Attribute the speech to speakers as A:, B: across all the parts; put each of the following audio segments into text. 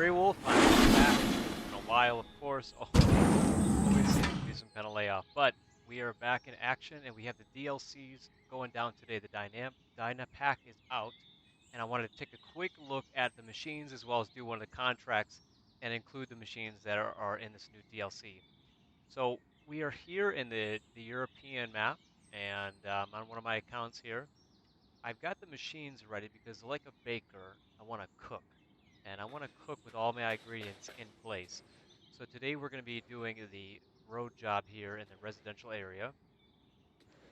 A: Gray Wolf, I'm back. It's been a while, of course. Oh, always seems to be some kind of layoff. But we are back in action, and we have the DLCs going down today. The Dynapac is out, and I wanted to take a quick look at the machines as well as do one of the contracts and include the machines that are in this new DLC. So we are here in the European map, and on one of my accounts here, I've got the machines ready because, like a baker, I want to cook. And I want to cook with all my ingredients in place. So today we're going to be doing the road job here in the residential area.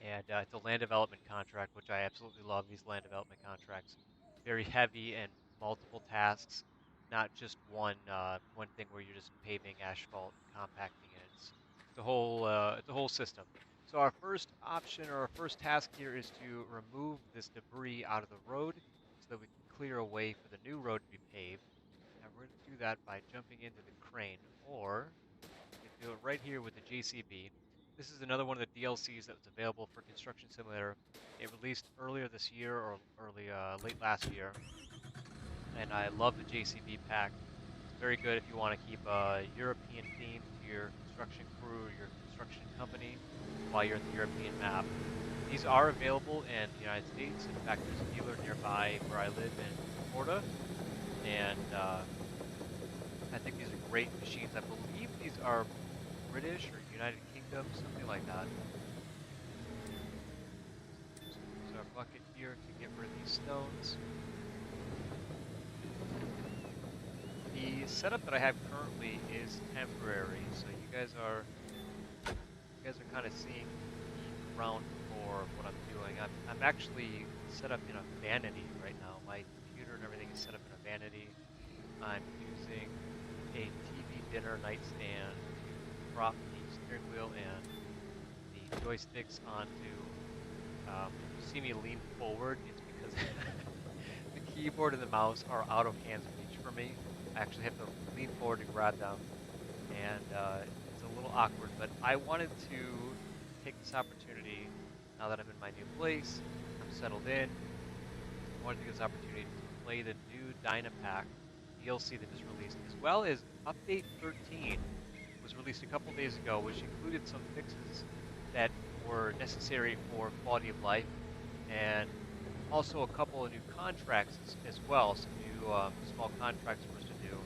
A: And it's a land development contract, which I absolutely love, these land development contracts. Very heavy and multiple tasks, not just one thing where you're just paving asphalt and compacting it. It's a whole system. So our first option or our first task here is to remove this debris out of the road so that we can clear a way for the new road to be paved. And we're going to do that by jumping into the crane, or we can do it right here with the JCB. This is another one of the DLCs that was available for Construction Simulator. It released earlier this year or late last year, and I love the JCB pack. It's very good if you want to keep a European theme to your construction crew or your construction company while you're in the European map. These are available in the United States. In fact, there's a dealer nearby where I live in Florida, and I think these are great machines. I believe these are British or United Kingdom, something like that. Just use our bucket here to get rid of these stones. The setup that I have currently is temporary, so you guys are kind of seeing the ground floor of what I'm doing. I'm actually set up in a vanity right now. My computer and everything is set up in a vanity. I'm using a TV dinner nightstand to prop the steering wheel and the joysticks onto. If you see me lean forward, it's because the keyboard and the mouse are out of hands reach for me. I actually have to lean forward to grab them, and it's a little awkward, but I wanted to take this opportunity, now that I'm in my new place, I'm settled in, I wanted to take this opportunity to play the new Dynapac DLC that was released, as well as Update 13 was released a couple days ago, which included some fixes that were necessary for quality of life, and also a couple of new contracts as well, some new small contracts for us to do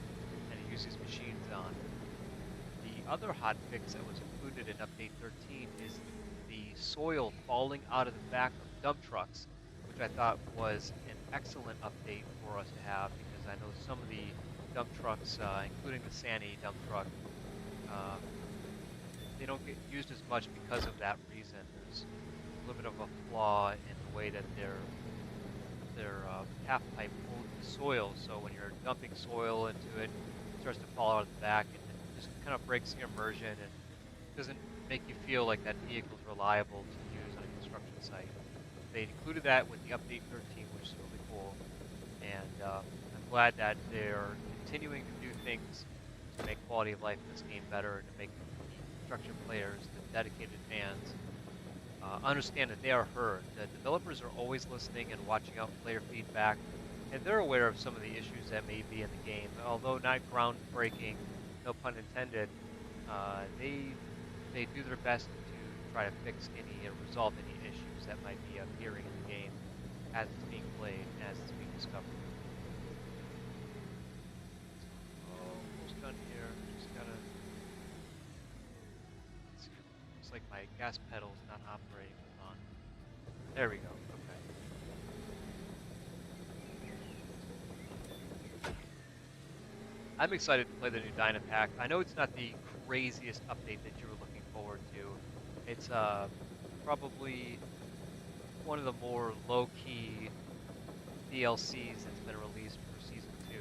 A: and to use these machines on. The other hot fix that was included in Update 13 is the soil falling out of the back of dump trucks, which I thought was an excellent update for us to have, because I know some of the dump trucks, including the Sani dump truck, uh, they don't get used as much because of that reason. There's a little bit of a flaw in the way that their half pipe holds the soil, so when you're dumping soil into it, it starts to fall out of the back, and it just kind of breaks the immersion and doesn't make you feel like that vehicle is reliable to use on a construction site. They included that with the Update 13, which is really cool, and I'm glad that they're continuing to do things to make quality of life in this game better and to make the construction players, the dedicated fans, understand that they are heard. The developers are always listening and watching out player feedback, and they're aware of some of the issues that may be in the game. Although not groundbreaking, no pun intended, they do their best to try to fix any and resolve any issues that might be appearing in the game as it's being played, as it's being discovered. Almost done here. Just gotta. Looks like my gas pedal's not operating. Hold on. There we go. Okay. I'm excited to play the new Dynapac. I know it's not the craziest update that you were looking forward to. It's probably one of the more low-key DLCs that's been released for Season 2.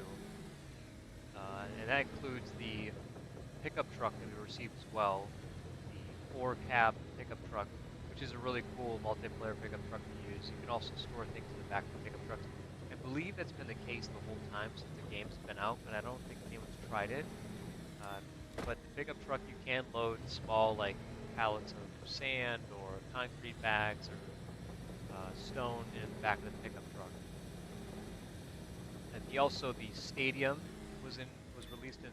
A: And that includes the pickup truck that we received as well, the 4-cab pickup truck, which is a really cool multiplayer pickup truck to use. You can also store things in the back of the pickup trucks. I believe that's been the case the whole time since the game's been out, but I don't think anyone's tried it. But the pickup truck, you can load small, like pallets of sand or concrete bags or stone in the back of the pickup truck. And also the stadium was was released in.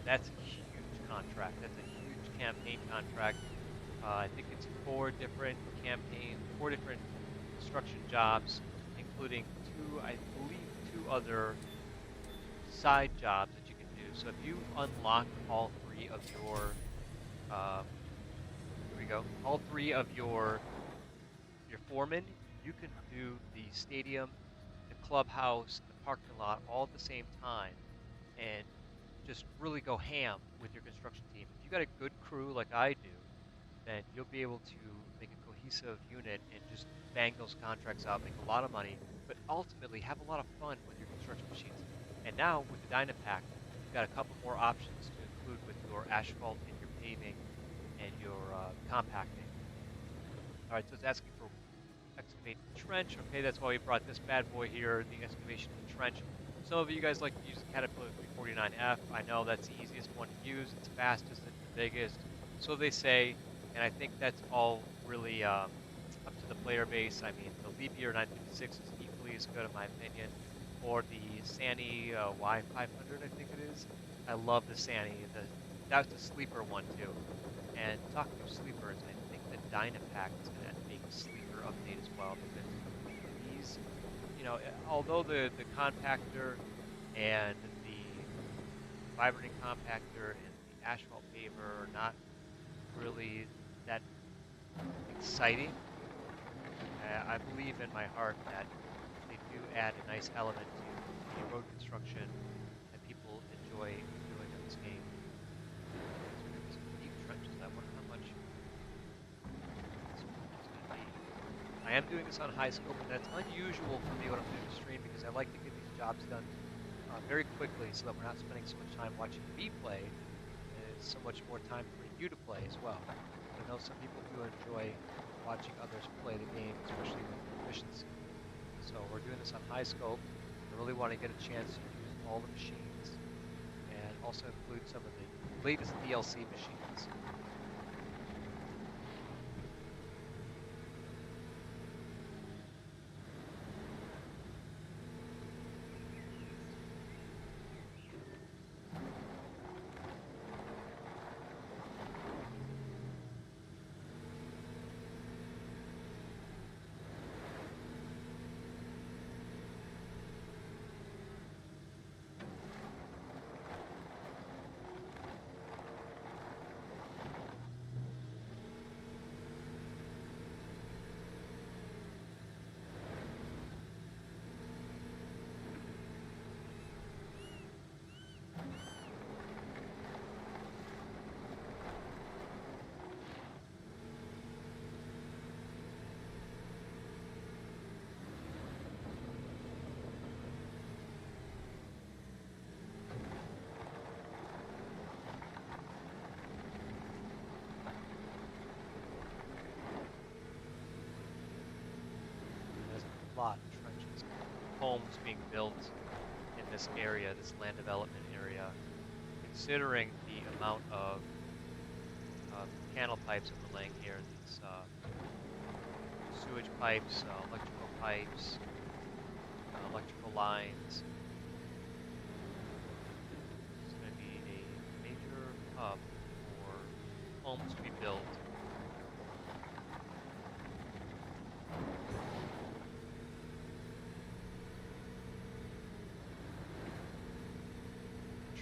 A: That's a huge contract. That's a huge campaign contract. I think it's 4 different construction jobs, including I believe, 2 other side jobs that you can do. So if you unlock all 3 of your, here we go, all 3 of your foremen, you can do the stadium, the clubhouse, and the parking lot all at the same time, and just really go ham with your construction team. If you got a good crew like I do, then you'll be able to make a cohesive unit and just bang those contracts out, make a lot of money, but ultimately have a lot of fun with your construction machines. And now with the Dynapac, you've got a couple more options to include with your asphalt and your paving and your compacting. All right, so it's asking for excavate the trench. Okay, that's why we brought this bad boy here, the excavation of the trench. Some of you guys like to use the Caterpillar 349F. I know that's the easiest one to use. It's fastest, it's the biggest. So they say, and I think that's all really up to the player base. I mean, the Leap Year 956 is equally as good in my opinion, or the Sani Y500, I think it is. I love the Sani. That's the sleeper one too. And talking of sleepers, I think the Dynapac is going to make a sleeper update as well, because these, although the compactor and the vibrating compactor and the asphalt paver are not really that exciting, I believe in my heart that they do add a nice element to the road construction that people enjoy doing in this game. Some deep trenches. I wonder how much this is going to be. I am doing this on high scope, and that's unusual for me when I'm doing a stream, because I like to get these jobs done very quickly so that we're not spending so much time watching me play. It's so much more time for you to play as well. I know some people do enjoy watching others play the game, especially with efficiency. So we're doing this on high scope. I really want to get a chance to use all the machines and also include some of the latest DLC machines. Lot of trenches, homes being built in this area, this land development area, considering the amount of panel pipes that we're laying here, these sewage pipes, electrical pipes, electrical lines. It's going to be a major hub for homes to be built.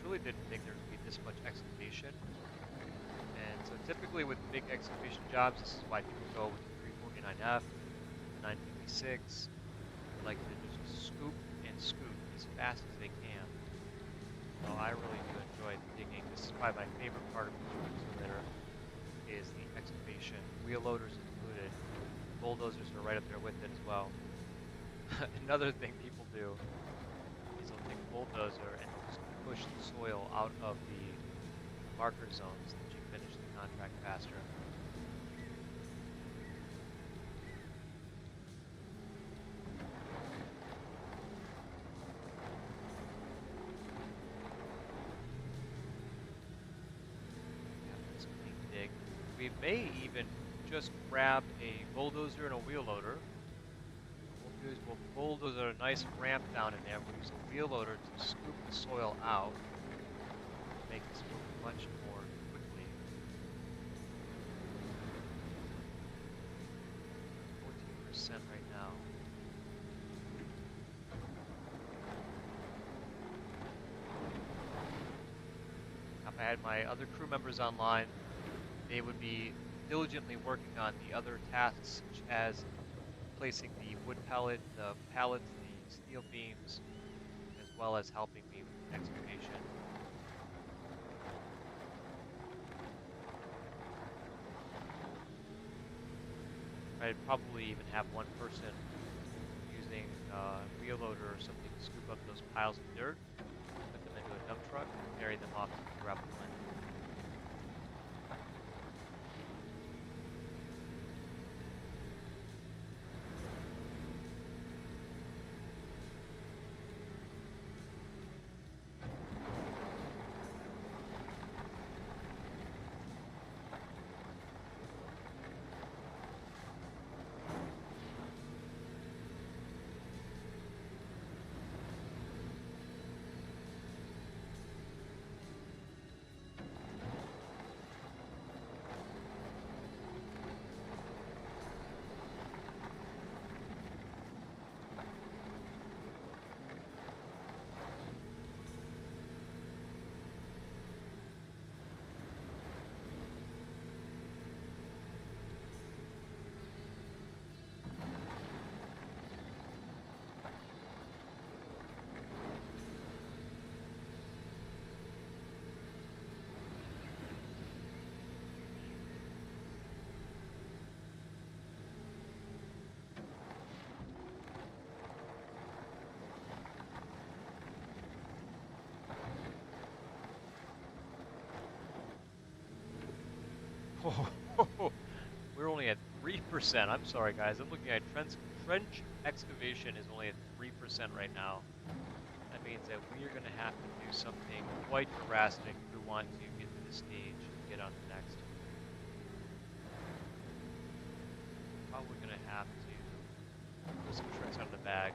A: Really didn't think there would be this much excavation, and so typically with big excavation jobs, this is why people go with the 349F, the 956. They like to just scoop and scoop as fast as they can. So I really do enjoy digging. This is probably my favorite part of the simulator, is the excavation. Wheel loaders included. Bulldozers are right up there with it as well. Another thing people do is they'll take a bulldozer and just push the soil out of the marker zones so that you finish the contract faster. This clean dig. We may even just grab a bulldozer and a wheel loader. What we'll do is we'll bulldoze a nice ramp down in there. We'll use a wheel loader to scoop the soil out. make this move much more quickly. 14% right now. If I had my other crew members online, they would be diligently working on the other tasks, such as placing the wood pallet, the pallets, the steel beams, as well as helping me with excavation. I'd probably even have one person using a wheel loader or something to scoop up those piles of dirt, put them into a dump truck, and carry them off to the gravel plant. Oh, we're only at 3%. I'm sorry, guys. I'm looking at trench excavation is only at 3% right now. That means that we are going to have to do something quite drastic if we want to get to this stage and get on the next. Probably going to have to pull some tricks out of the bag.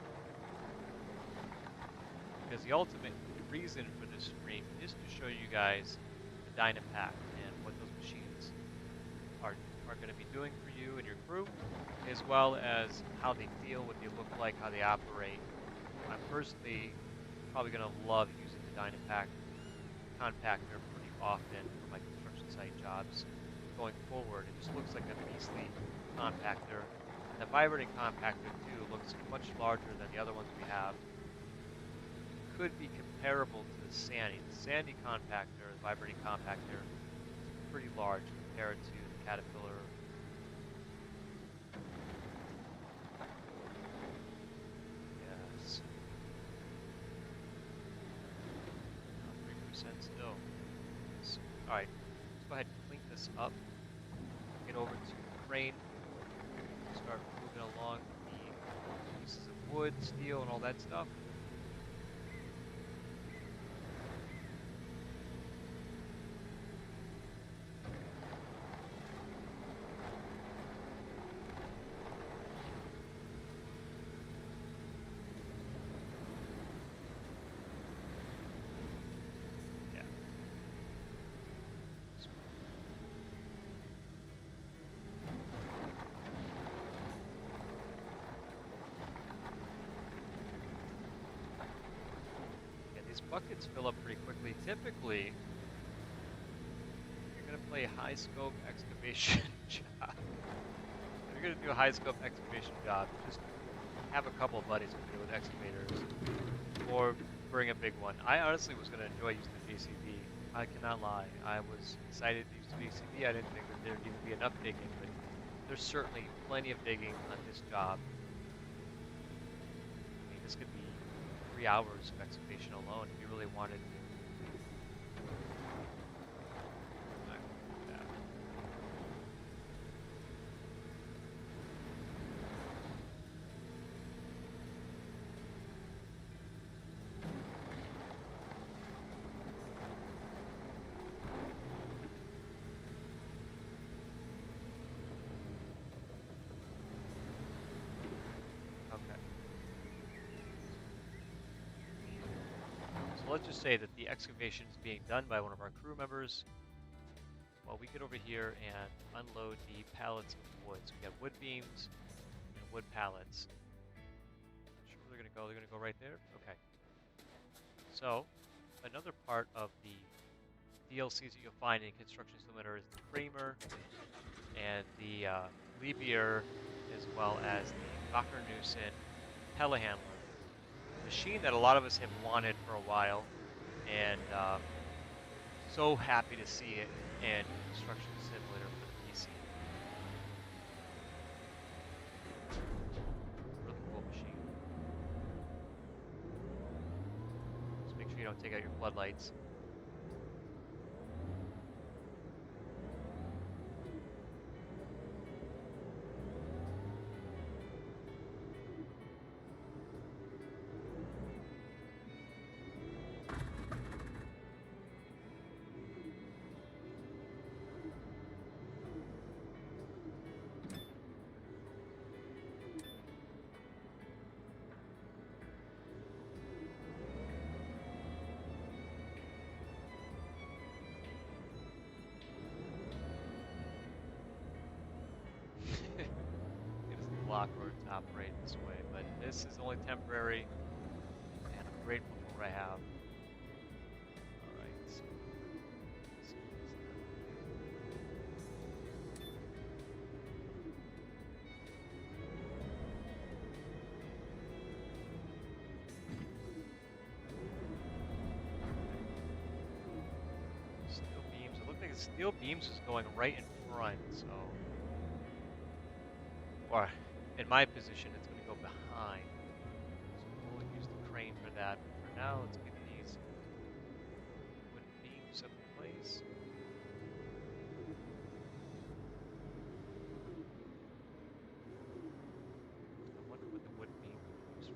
A: Because the ultimate reason for this stream is to show you guys the Dynapac and what those machines are going to be doing for you and your crew, as well as how they feel, what they look like, how they operate. I'm personally probably going to love using the Dynapac compactor pretty often for my construction site jobs going forward. It just looks like a beastly compactor. And the vibrating compactor too looks much larger than the other ones we have. Could be comparable to the Sandy. The Sandy compactor, the vibrating compactor, is pretty large compared to the Caterpillar. Yes. 3% still. Alright, let's go ahead and clean this up. Get over to the crane. Start moving along the pieces of wood, steel, and all that stuff. Buckets fill up pretty quickly. Typically, you're going to play a high scope excavation job. If you're going to do a high scope excavation job, just have a couple of buddies who do with excavators, or bring a big one. I honestly was going to enjoy using the JCB. I cannot lie. I was excited to use the JCB. I didn't think that there'd even be enough digging, but there's certainly plenty of digging on this job. I mean, this could be 3 hours of excavation alone if you really wanted to. let's just say that the excavation is being done by one of our crew members while we get over here and unload the pallets of wood. So we got wood beams and wood pallets. Not sure where they're going to go. They're going to go right there? Okay. So, another part of the DLCs that you'll find in Construction Simulator is the framer and the levier, as well as the Gokkernusen telehandler. Machine that a lot of us have wanted for a while, and so happy to see it in Construction Simulator for the PC. Really cool machine. Just make sure you don't take out your floodlights. It is the block road to operate this way, but this is only temporary, and I'm grateful for what I have. Alright, so steel beams. It looked like the steel beams was going right in front, so. Or in my position, it's going to go behind. So we'll use the crane for that. But for now, let's get these wooden beams up in place. I wonder what the wood beam is for.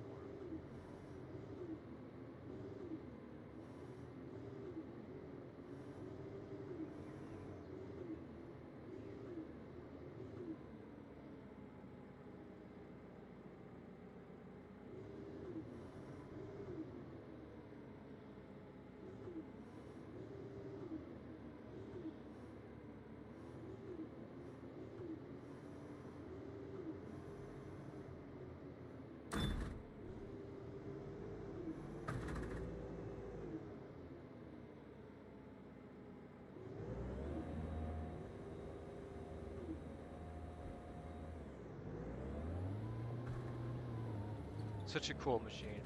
A: Such a cool machine.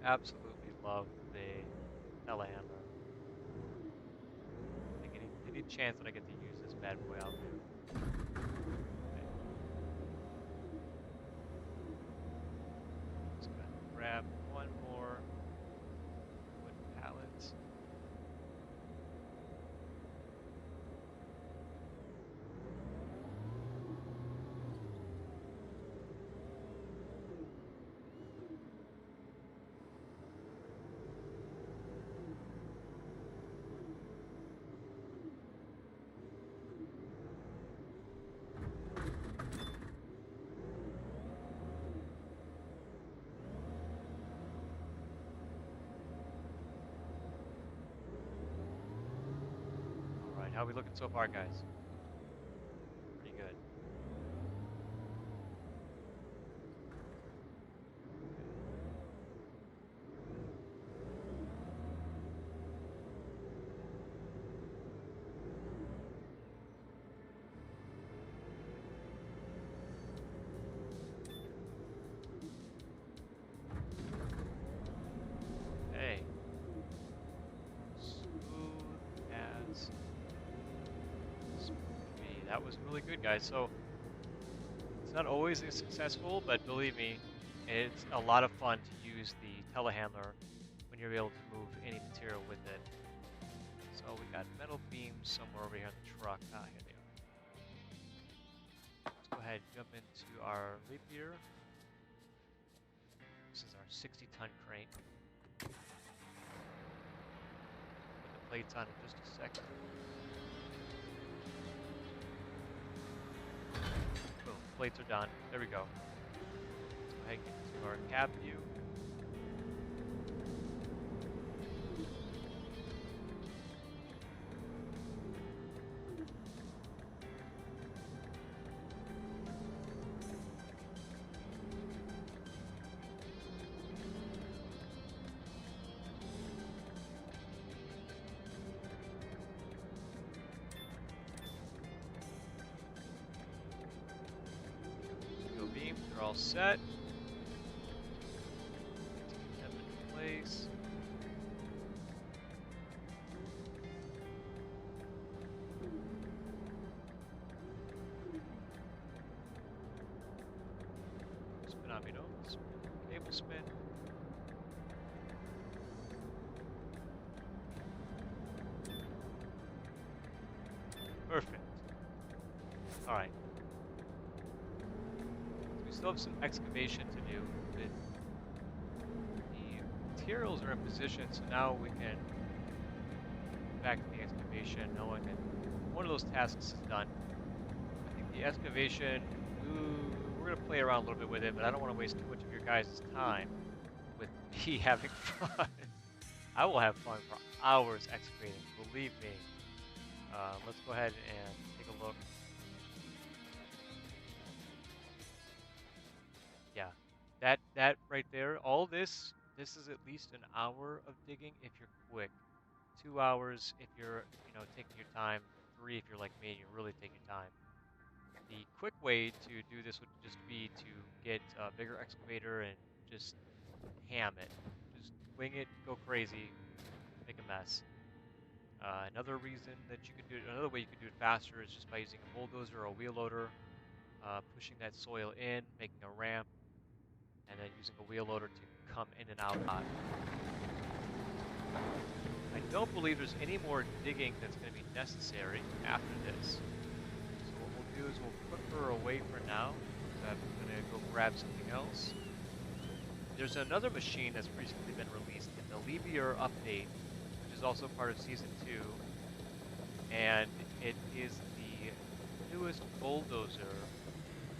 A: Absolutely love the telehandler. I think any chance that I get to use this bad boy, I'll do. Okay. Just gotta grab one more wood pallet. How are we looking so far, guys? Pretty good. Hey. Smooth as that was really good, guys. So it's not always as successful, but believe me, it's a lot of fun to use the telehandler when you're able to move any material with it. So we got metal beams somewhere over here in the truck. Ah, here they are. Let's go ahead and jump into our leap gear. This is our 60-ton crane. Put the plates on in just a second. Boom, plates are done. There we go. Let's go ahead and get to our cab view. are all set. Take them into place. Spin on me, no? Spin. Cable spin. Perfect. Alright. So we still have some excavation to do. The materials are in position, so now we can get back to the excavation knowing that one of those tasks is done. I think the excavation, we're going to play around a little bit with it, but I don't want to waste too much of your guys' time with me having fun. I will have fun for hours excavating, believe me. Let's go ahead and take a look. Yeah, that right there, all this is at least an hour of digging if you're quick. 2 hours if you're, taking your time. 3 if you're like me and you really take your time. The quick way to do this would just be to get a bigger excavator and just ham it. Just wing it, go crazy, make a mess. Another reason that you could do it, another way you could do it faster is just by using a bulldozer or a wheel loader, pushing that soil in, making a ramp, and then using a wheel loader to come in and out. I don't believe there's any more digging that's going to be necessary after this. So what we'll do is we'll put her away for now. I'm going to go grab something else. There's another machine that's recently been released in the Levier update, which is also part of Season 2. And it is the newest bulldozer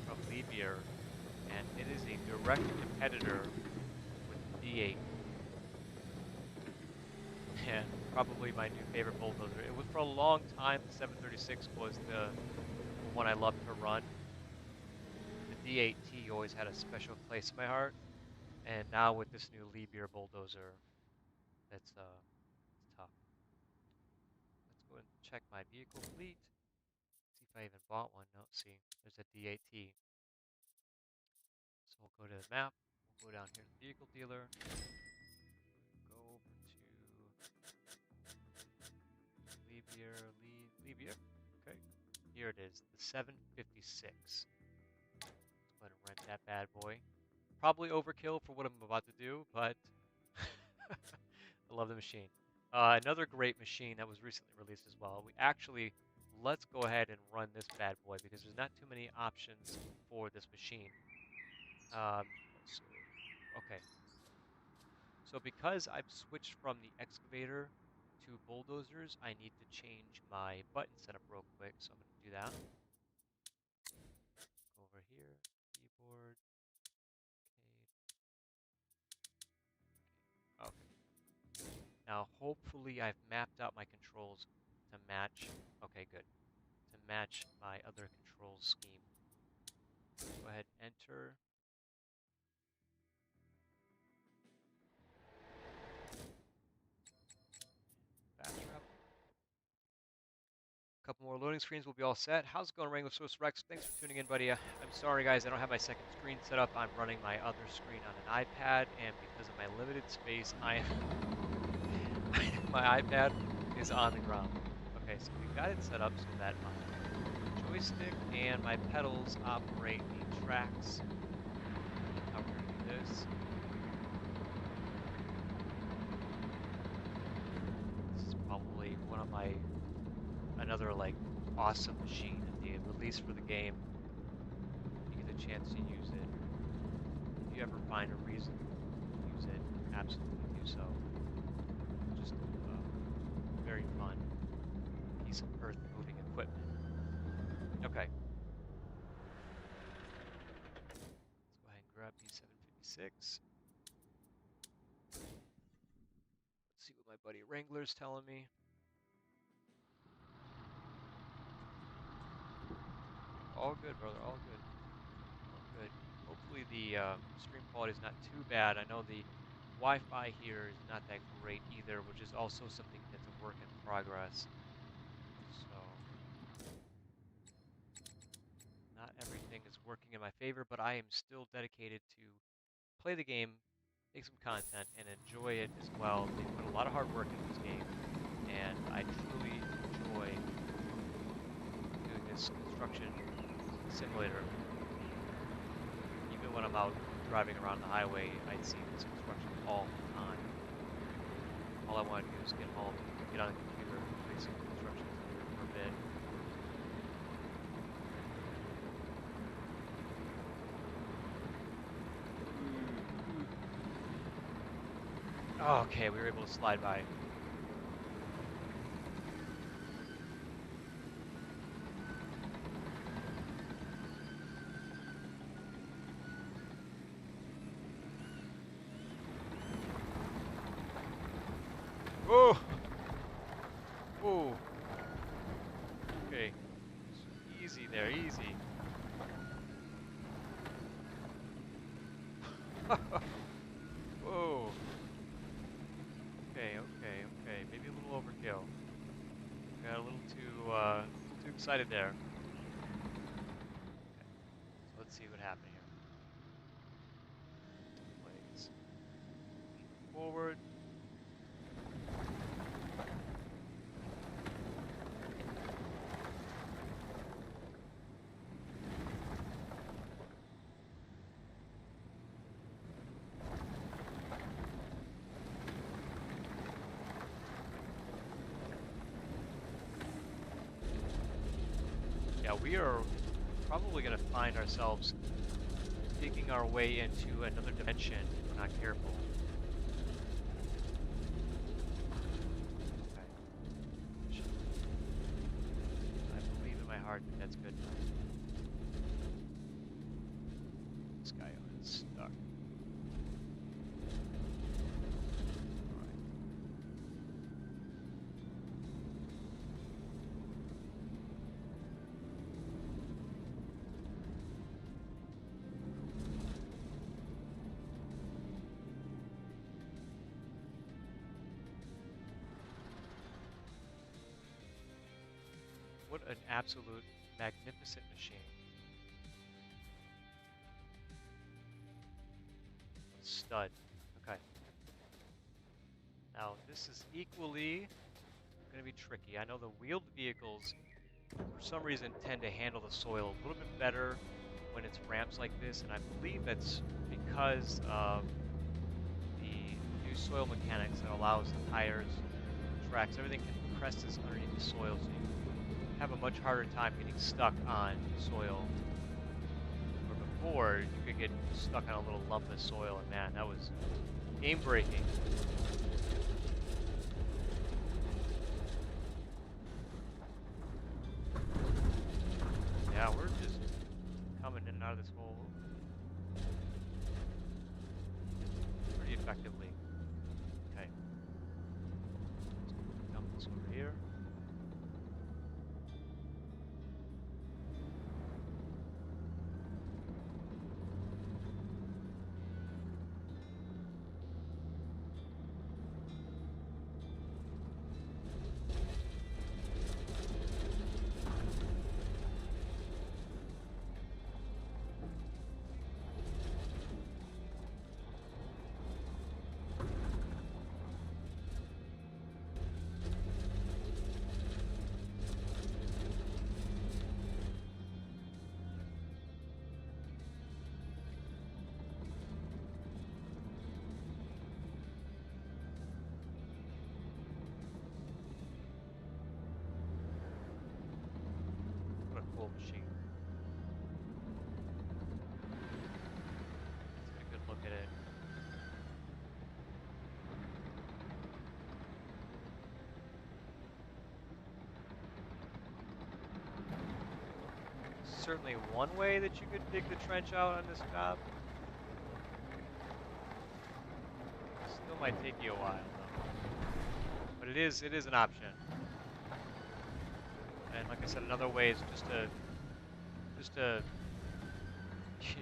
A: from Levier, and it is a direct competitor with the D8. And probably my new favorite bulldozer. It was for a long time, the 736 was the one I loved to run. The D8T always had a special place in my heart. And now with this new Levier bulldozer, it's tough. Let's go and check my vehicle fleet. See if I even bought one. No, see, there's a D8T. So we'll go to the map. We'll go down here to the vehicle dealer. Go over to Levier. Okay. Here it is, the 756. Let's go ahead and rent that bad boy. Probably overkill for what I'm about to do, but I love the machine. Another great machine that was recently released as well. Let's go ahead and run this bad boy because there's not too many options for this machine. Okay. So because I've switched from the excavator to bulldozers, I need to change my button setup real quick. So I'm going to do that. Go over here, keyboard, okay. Now, hopefully I've mapped out my controls to match, okay, good, to match my other control scheme. Go ahead and enter. Fast travel. A couple more loading screens, we'll be all set. How's it going, Wrangler Source Rex? Thanks for tuning in, buddy. I'm sorry, guys, I don't have my second screen set up. I'm running my other screen on an iPad, and because of my limited space, my iPad is on the ground. Okay, so we've got it set up so that my joystick and my pedals operate the tracks. How we're going to do this. This is probably one of another like awesome machine at the release for the game. You get a chance to use it. If you ever find a reason to use it, absolutely do so. Just very fun piece of earth moving equipment. Okay. Let's go ahead and grab B756. Let's see what my buddy Wrangler's telling me. All good, brother. All good. All good. Hopefully the stream quality is not too bad. I know the Wi-Fi here is not that great either, which is also something that's a work in progress. So not everything is working in my favor, but I am still dedicated to play the game, make some content, and enjoy it as well. They put a lot of hard work into this game, and I truly enjoy doing this construction simulator. Even when I'm out driving around the highway, I see this construction all the time. All I want to do is get home, get on the computer, play some construction simulator for a bit. Oh, okay, we were able to slide by. Oh! Oh! Okay. Easy there, easy. Whoa! Okay, okay, okay. Maybe a little overkill. Got a little too excited there. Okay. So let's see what happened here. Plays. Forward. Yeah, we are probably going to find ourselves digging our way into another dimension if we're not careful. Okay. I believe in my heart that that's good. This guy is stuck. What an absolute magnificent machine. Stud. Okay. Now, this is equally going to be tricky. I know the wheeled vehicles, for some reason, tend to handle the soil a little bit better when it's ramps like this, and I believe that's because of the new soil mechanics that allows the tires, tracks, everything compresses underneath the soil, so you have a much harder time getting stuck on soil. Where before, you could get stuck on a little lump of soil, and man, that was game-breaking. Yeah, we're just coming in and out of this hole pretty effectively. Okay. Let's dump this over here. What a cool machine. Let's get a good look at it. Certainly one way that you could dig the trench out on this job. Still might take you a while though. But it is an option. And like I said, another way is just to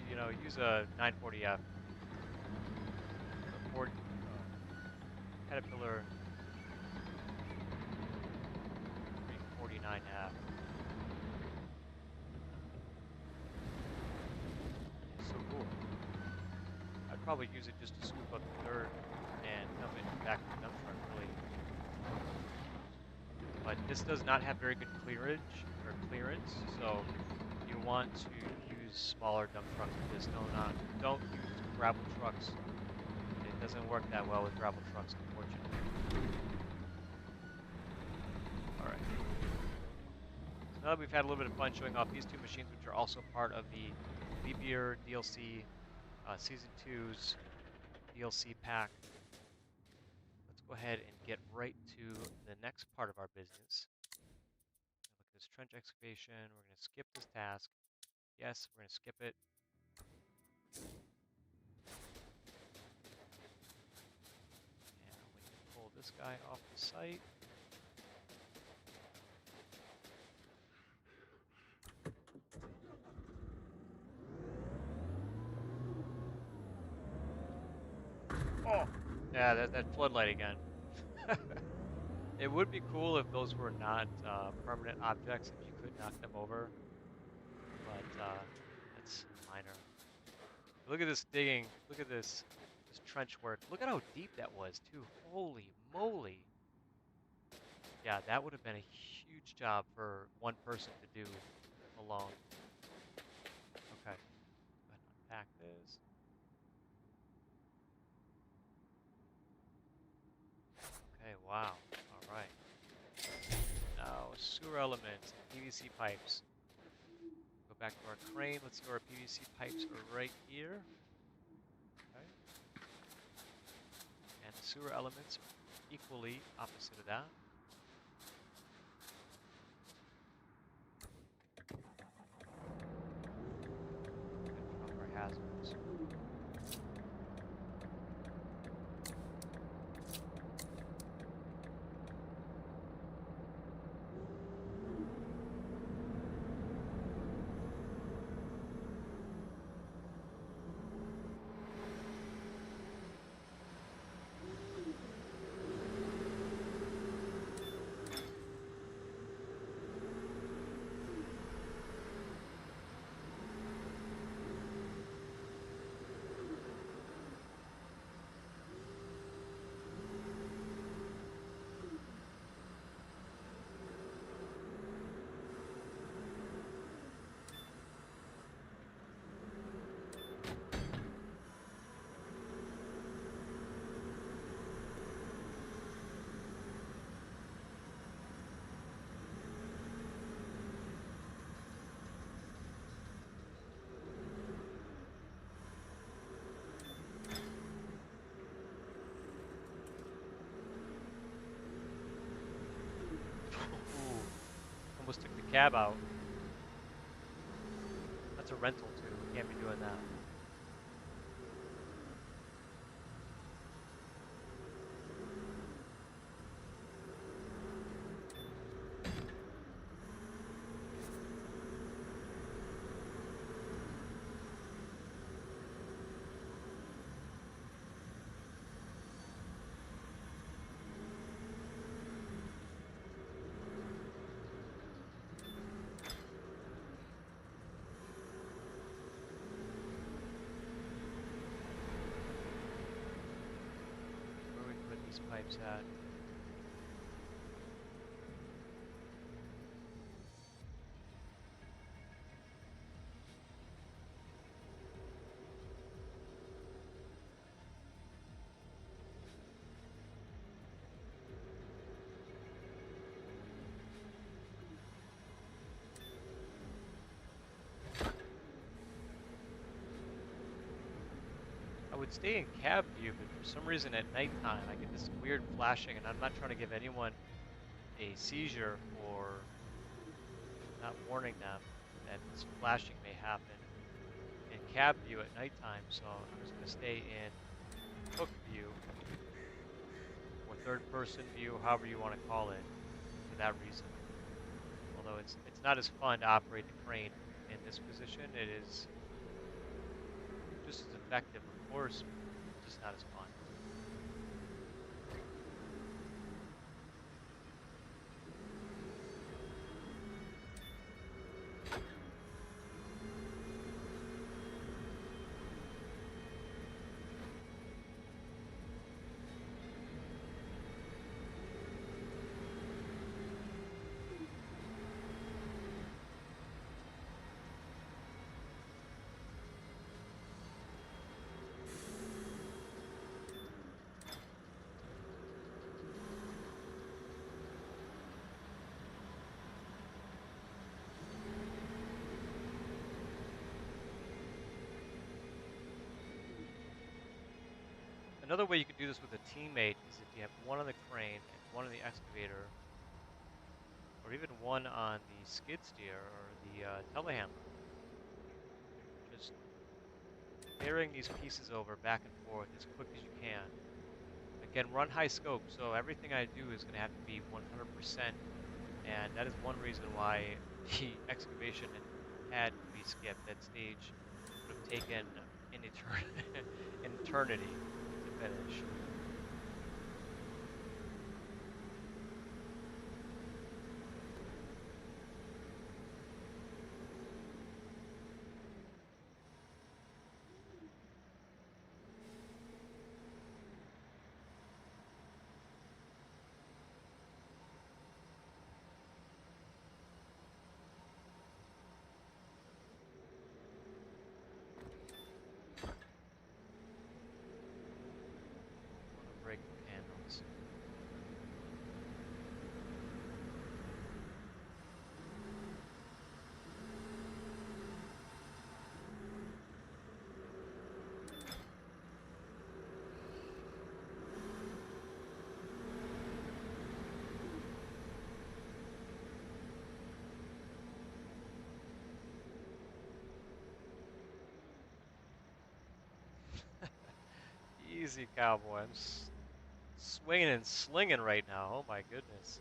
A: you know, use a 940F. A Ford Caterpillar 349F. So cool. I'd probably use it just to scoop up the dirt and dump it in the back of the dump truck, really. But this does not have very good clearance, so you want to use smaller dump trucks for this. Don't use gravel trucks. It doesn't work that well with gravel trucks, unfortunately. All right. So now that we've had a little bit of fun showing off these two machines, which are also part of the Leap Year DLC, Season 2's DLC pack, let's go ahead and get right to the next part of our business. Look at this trench excavation. We're going to skip this task. Yes, we're going to skip it. And we can pull this guy off the site. Oh! Yeah, that floodlight again. It would be cool if those were not permanent objects, if you could knock them over, but that's minor. Look at this digging. Look at this trench work. Look at how deep that was, too. Holy moly. Yeah, that would have been a huge job for one person to do alone. Okay, go ahead and unpack this. Okay, wow. All right. Now, sewer elements and PVC pipes. Go back to our crane. Let's see where our PVC pipes are right here. Okay. And the sewer elements are equally opposite of that. And drop our hazards. Ooh, almost took the cab out. That's a rental too. We can't be doing that. Where we put these pipes at? I would stay in cab view, but for some reason at nighttime I get this weird flashing, and I'm not trying to give anyone a seizure for not warning them that this flashing may happen in cab view at nighttime, so I'm just going to stay in hook view or third person view, however you want to call it, for that reason. Although it's not as fun to operate the crane in this position, it is just as effective, of course, just not as fun. Another way you could do this with a teammate is if you have one on the crane and one on the excavator, or even one on the skid steer or the telehandler. Just carrying these pieces over back and forth as quick as you can. Again, run high scope, so everything I do is going to have to be 100%, and that is one reason why the excavation had to be skipped. That stage would have taken an eternity to finish. Break the panels. Easy, cowboy. I'm swinging and slinging right now. Oh my goodness.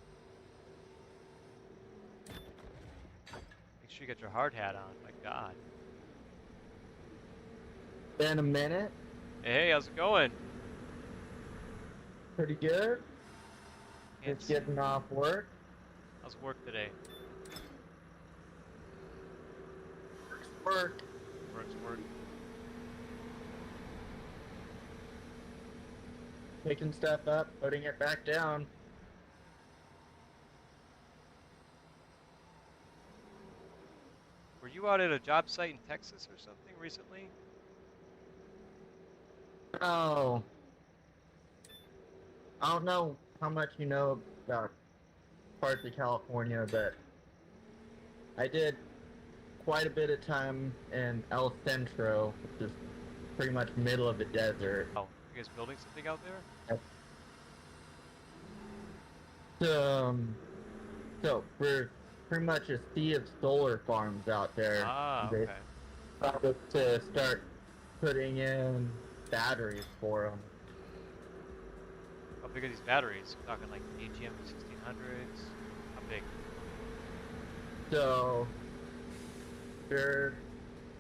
A: Make sure you get your hard hat on. My God.
B: Been a minute.
A: Hey, how's it going?
B: Pretty good.
A: Can't
B: Just
A: see.
B: getting off work.
A: How's work today?
B: Work.
A: Work's work.
B: Picking stuff up, putting it back down.
A: Were you out at a job site in Texas or something recently?
B: Oh, I don't know how much you know about parts of California, but I did quite a bit of time in El Centro, which is pretty much middle of the desert.
A: Oh, you guys building something out there?
B: So we're pretty much a sea of solar farms out there.
A: Ah,
B: They
A: okay.
B: started to start putting in batteries for them.
A: How big are these batteries? We're talking like AGM 1600s? How big?
B: So they're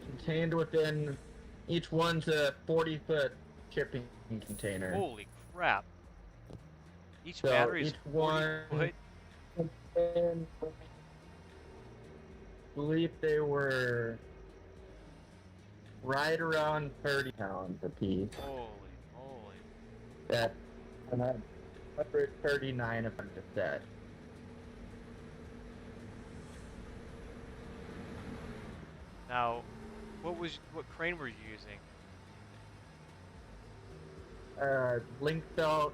B: contained within each one's a 40-foot shipping container.
A: Holy crap. Each
B: So
A: battery is
B: each
A: 40
B: one,
A: foot?
B: I believe they were right around 30 pounds a piece.
A: Holy moly.
B: That's 139 of them to set.
A: Now, what crane were you using?
B: Link belt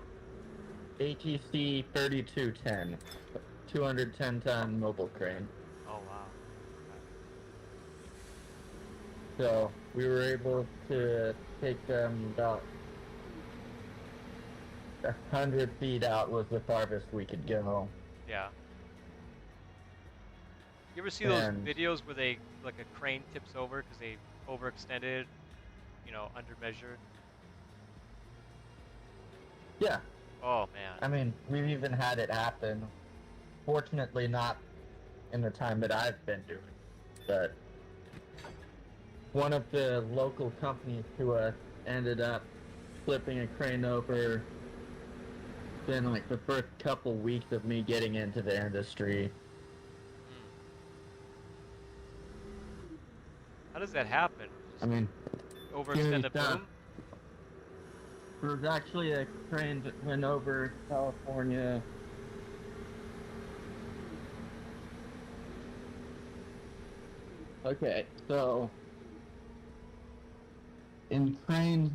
B: ATC 3210, 210-ton mobile crane.
A: Oh wow.
B: So we were able to take them about 100 feet out was the farthest we could go.
A: Yeah. You ever see those
B: And-
A: videos where like a crane tips over because they overextended, you know, undermeasured?
B: Yeah,
A: Oh man.
B: I mean, we've even had it happen. Fortunately, not in the time that I've been doing, but one of the local companies to us ended up flipping a crane over within like the first couple weeks of me getting into the industry.
A: How does that happen?
B: I mean,
A: Overextend the
B: stuff.
A: boom?
B: there was actually a crane that went over California. Okay, so in cranes,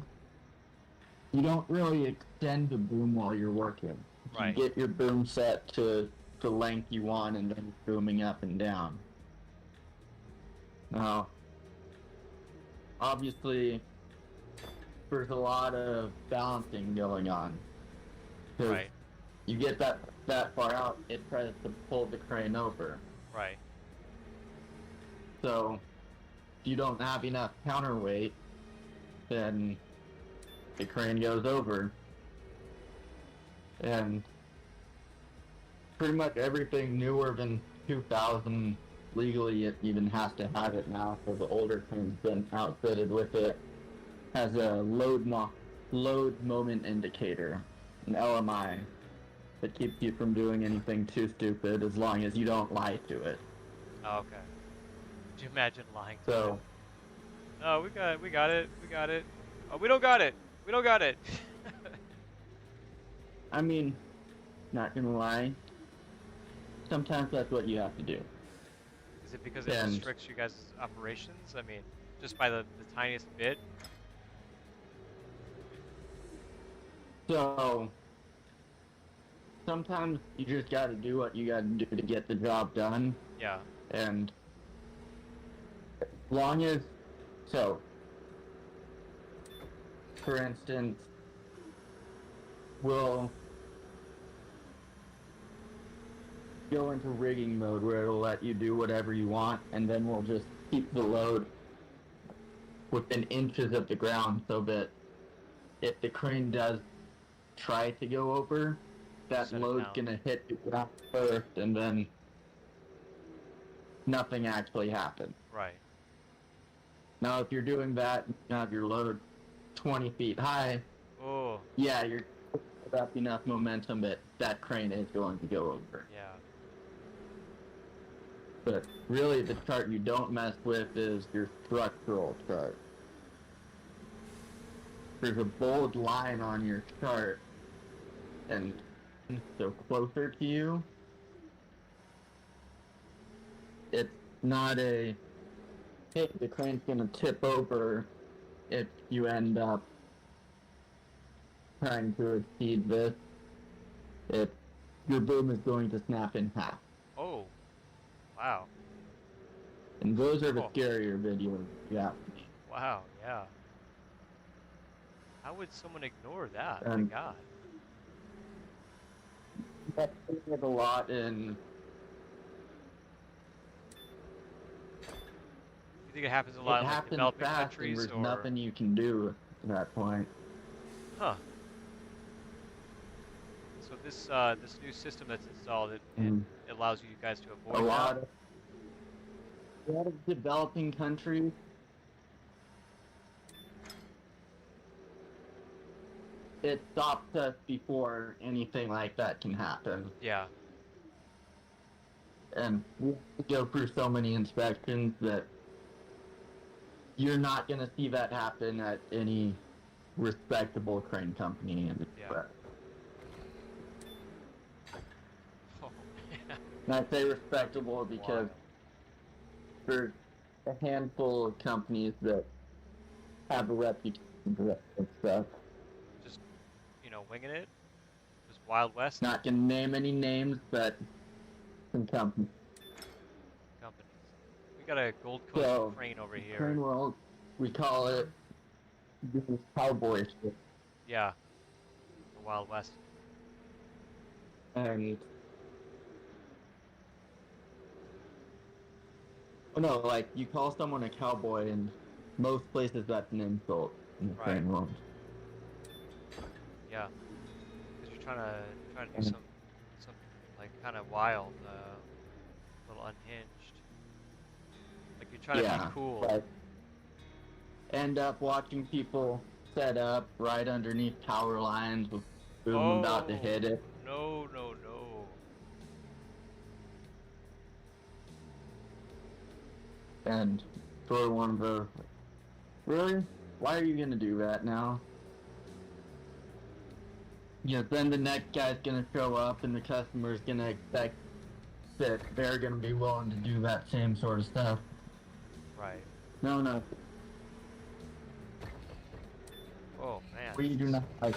B: you don't really extend the boom while you're working.
A: Right.
B: You get your boom set to the length you want and then booming up and down. Now, obviously, there's a lot of balancing going on. Because
A: Right.
B: you get that far out, it tries to pull the crane over.
A: Right.
B: So if you don't have enough counterweight, then the crane goes over. And pretty much everything newer than 2000 legally it even has to have it now, so the older crane's been outfitted with it. Has a load moment indicator, an LMI, that keeps you from doing anything too stupid as long as you don't lie to it.
A: Oh, okay. Could you imagine lying to
B: So,
A: it? Oh, we got it. Oh, we don't got it. We don't got it.
B: I mean, not gonna lie, sometimes that's what you have to do.
A: Is it because it restricts you guys' operations? I mean, just by the tiniest bit?
B: So, sometimes you just gotta do what you gotta do to get the job done.
A: Yeah.
B: And as long as, so, for instance, we'll go into rigging mode where it'll let you do whatever you want, and then we'll just keep the load within inches of the ground so that if the crane does try to go over, that load's gonna hit the ground first, and then nothing actually happens.
A: Right.
B: Now, if you're doing that, you have your load 20 feet high.
A: Oh.
B: Yeah, you're up enough momentum that that crane is going to go over.
A: Yeah.
B: But really, the chart you don't mess with is your structural chart. There's a bold line on your chart, and so closer to you, it's not a, hey, the crane's gonna tip over if you end up trying to exceed this. Your boom is going to snap in half.
A: Oh. Wow.
B: And those are the scarier videos. Yeah.
A: Wow, yeah. How would someone ignore that? My God.
B: That's a lot in.
A: You think it happens a lot in like developing countries,
B: there's
A: or
B: nothing you can do at that point.
A: Huh. So this this new system that's installed, it allows you guys to avoid
B: a
A: that?
B: lot of developing countries, it stops us before anything like that can happen.
A: Yeah.
B: And we go through so many inspections that you're not going to see that happen at any respectable crane company in the US.
A: Oh, yeah.
B: And I say respectable because there's a handful of companies that have a reputation for that stuff.
A: Just, you know, winging it? Just Wild West?
B: Not going to name any names, but some companies.
A: We got a Gold Coast crane over here.
B: Crane world, we call it cowboy shit.
A: Yeah. The Wild West.
B: And oh no, like you call someone a cowboy, in most places that's an insult in the crane world.
A: Yeah. Because you're trying to do some like kind of wild, little unhinged. Like you're trying to be cool.
B: But end up watching people set up right underneath power lines with boom about to hit it.
A: No.
B: And sort of one of the, really? Why are you gonna do that now? You know, then the next guy's gonna show up and the customer's gonna expect that they're gonna be willing to do that same sort of stuff.
A: Right.
B: No.
A: Oh man.
B: We do not like.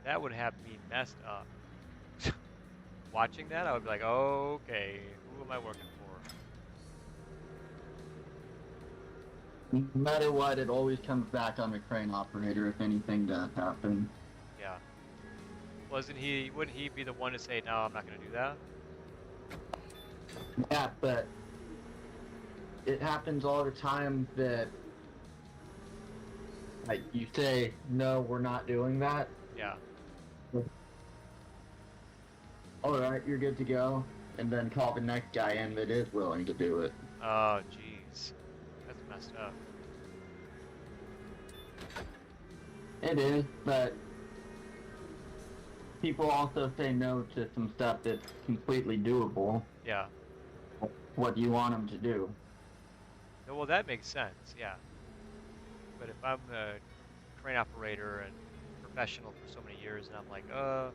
A: That would have me messed up. Watching that, I would be like, okay, who am I working
B: No matter what, it always comes back on the crane operator if anything does happen.
A: Yeah. Wasn't he? Wouldn't he be the one to say, "No, I'm not going to do that"?
B: Yeah, but it happens all the time that like you say, no, we're not doing that.
A: Yeah.
B: All right, you're good to go, and then call the next guy in that is willing to do it.
A: Oh, jeez. That's messed up.
B: It is, but people also say no to some stuff that's completely doable.
A: Yeah.
B: What do you want them to do?
A: No, well, that makes sense. Yeah. But if I'm a crane operator and professional for so many years, and I'm like, for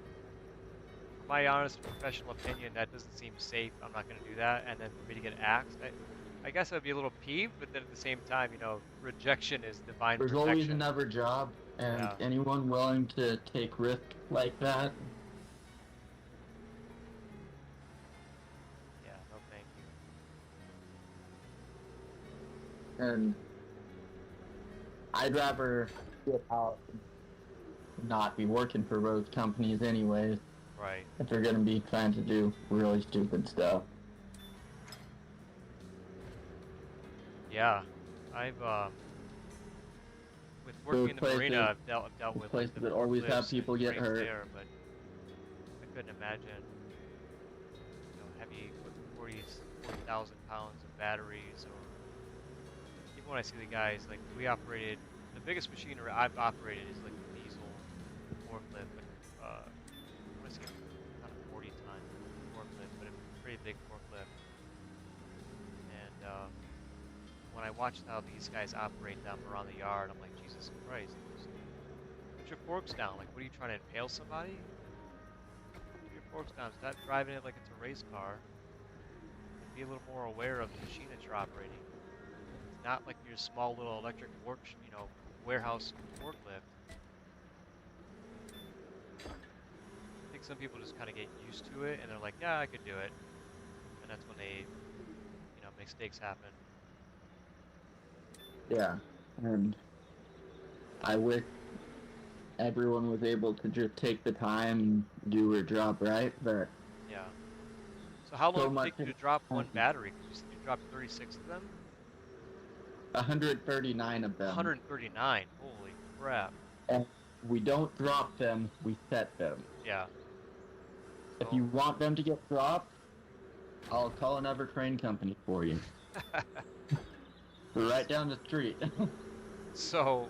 A: my honest professional opinion, that doesn't seem safe. I'm not going to do that. And then for me to get axed, I guess I'd be a little peeved, but then at the same time, rejection is divine
B: There's
A: protection.
B: always another job, and
A: Yeah.
B: anyone willing to take risks like that,
A: Yeah, no thank you.
B: and I'd rather get out and not be working for those companies anyways
A: Right.
B: if they're going to be trying to do really stupid stuff.
A: Yeah. I've, with working in the marina, I've dealt with
B: places
A: the
B: that always have
A: lifts and
B: people get
A: cranes
B: hurt.
A: there, but I couldn't imagine, heavy 40,000 pounds of batteries, or even when I see the guys, like, we operated, the biggest machinery I've operated is like a diesel forklift, like, I want to say not a 40-ton forklift, but a pretty big forklift. And when I watched how these guys operate them around the yard, I'm like, Jesus Christ, just put your forks down. Like, what are you trying to impale somebody? Put your forks down. Stop driving it like it's a race car. And be a little more aware of the machine that you're operating. It's not like your small little electric warehouse forklift. I think some people just kind of get used to it, and they're like, yeah, I could do it. And that's when they, mistakes happen.
B: Yeah, and I wish everyone was able to just take the time and do their job right, but
A: Yeah. So how long did it take you
B: much
A: to drop one battery? Because you said you dropped 36 of them?
B: 139 of them.
A: 139. Holy crap.
B: And we don't drop them, we set them.
A: Yeah.
B: If you want them to get dropped, I'll call another crane company for you. They're right down the street.
A: So,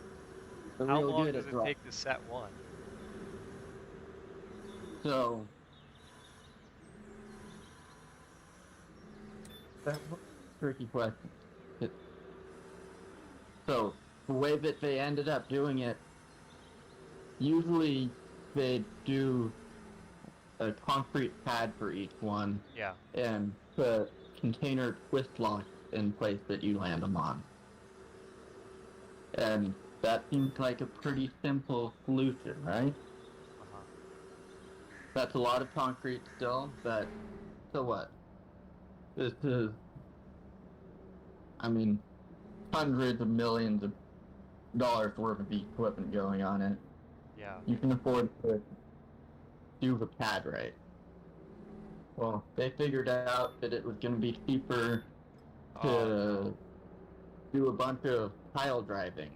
B: They're
A: how
B: real
A: long
B: good
A: does
B: at
A: it take to set one?
B: So, that's a tricky question. So, the way that they ended up doing it, usually they do a concrete pad for each one.
A: Yeah.
B: And the container twist lock in place that you land them on. And that seems like a pretty simple solution, right?
A: Uh-huh.
B: That's a lot of concrete still, but so what? This is, hundreds of millions of dollars worth of equipment going on it.
A: Yeah.
B: You can afford to do the pad right. Well, they figured out that it was going to be cheaper to do a bunch of pile driving.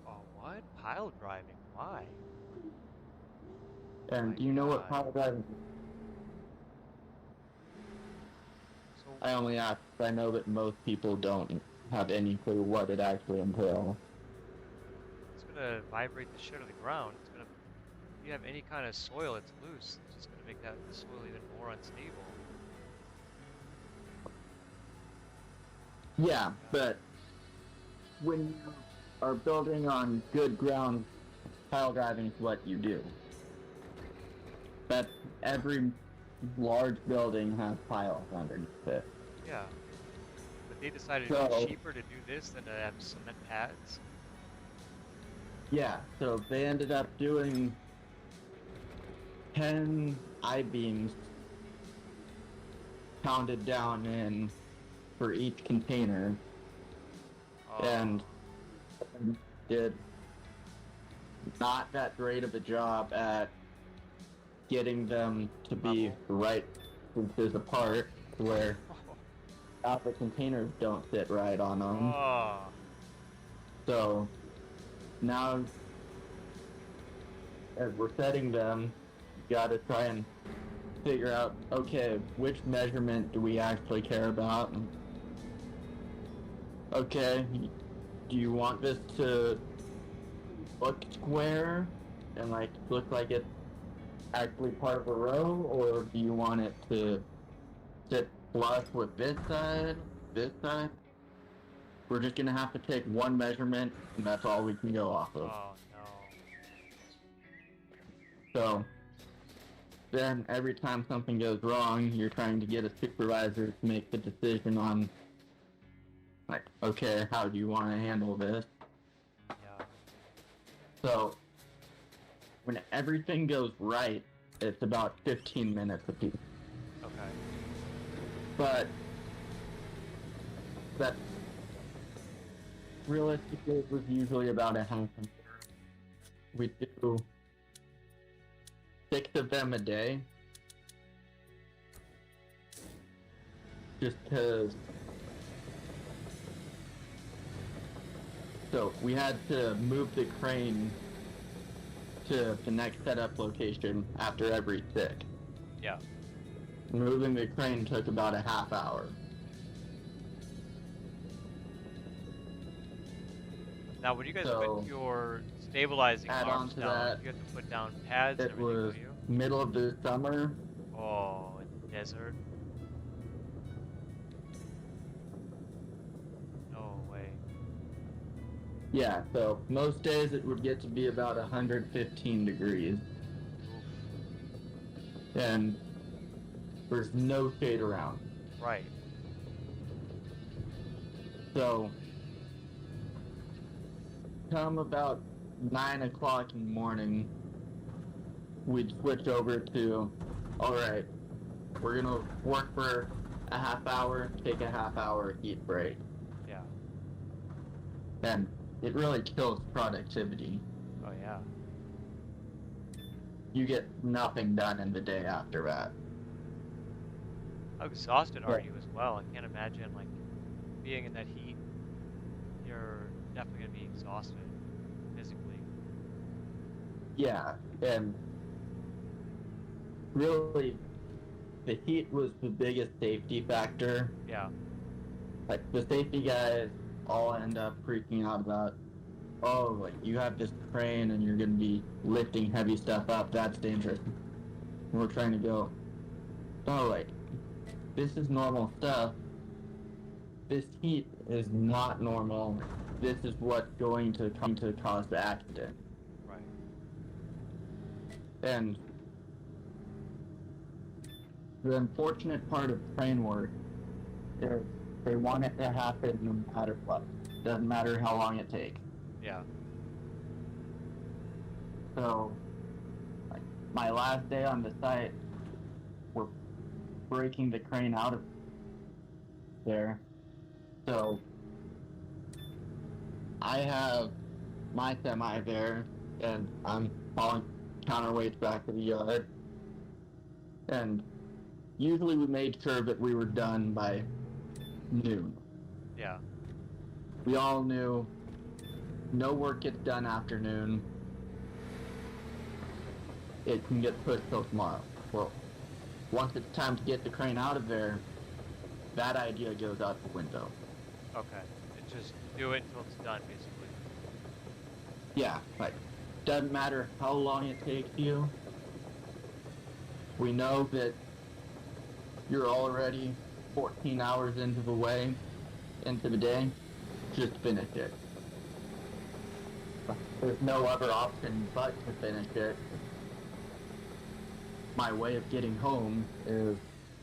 A: Oh, what? Pile driving? Why?
B: And do you know what pile driving is?
A: So,
B: I only ask because I know that most people don't have any clue what it actually entails.
A: it's gonna vibrate the shit out of the ground. If you have any kind of soil that's loose, it's just gonna make the soil even more unstable.
B: Yeah, but when you are building on good ground, pile driving is what you do. But every large building has piles underneath it.
A: Yeah. But they decided it's cheaper to do this than to have cement pads?
B: Yeah, so they ended up doing 10 I-beams pounded down in for each container. and did not that great of a job at getting them to be
A: Level.
B: right inches apart, where the containers don't fit right on them.
A: Oh.
B: So now, as we're setting them, you gotta try and figure out, okay, which measurement do we actually care about? And, okay, do you want this to look square and like look like it's actually part of a row, or do you want it to sit flush with this side, this side? We're just gonna have to take one measurement, and that's all we can go off of.
A: Oh no.
B: So then every time something goes wrong, you're trying to get a supervisor to make the decision on, like, okay, how do you want to handle this?
A: Yeah.
B: So when everything goes right, it's about 15 minutes a piece.
A: Okay.
B: But that realistically was usually about a half an hour. We do 6 of them a day. Just because. So we had to move the crane to the next setup location after every 6.
A: Yeah.
B: Moving the crane took about a half hour.
A: Now, when you guys
B: So,
A: put your stabilizing
B: add on
A: arms
B: to
A: down,
B: that,
A: you have to put down pads and
B: it
A: everything,
B: was
A: don't you?
B: middle of the summer.
A: Oh, in the desert. No way.
B: Yeah, so most days it would get to be about 115 degrees.
A: Oof.
B: And there's no shade around.
A: Right.
B: So, come about 9 o'clock in the morning, we'd switch over to, alright, we're gonna work for a half hour, take a half hour heat break.
A: Yeah.
B: And it really kills productivity.
A: Oh yeah.
B: You get nothing done in the day after that.
A: How exhausted are
B: Yeah.
A: you as well? I can't imagine like being in that heat. You're definitely gonna be exhausted physically.
B: Yeah, and really, the heat was the biggest safety factor.
A: Yeah.
B: Like, the safety guys all end up freaking out about, oh, like, you have this crane and you're gonna be lifting heavy stuff up, that's dangerous. And we're trying to go, oh, like, this is normal stuff. This heat is not normal. This is what's going to come to cause the accident.
A: Right.
B: And the unfortunate part of crane work is they want it to happen no matter what. Doesn't matter how long it takes.
A: Yeah.
B: So, like, my last day on the site, we're breaking the crane out of there. So, I have my semi there, and I'm hauling counterweights back to the yard. And usually we made sure that we were done by noon.
A: Yeah.
B: We all knew no work gets done after noon. It can get pushed till tomorrow. Well, once it's time to get the crane out of there, that idea goes out the window.
A: Okay. And just do it until it's done, basically.
B: Yeah, like, doesn't matter how long it takes you. We know that you're already 14 hours into the day. Just finish it. There's no other option but to finish it. My way of getting home is,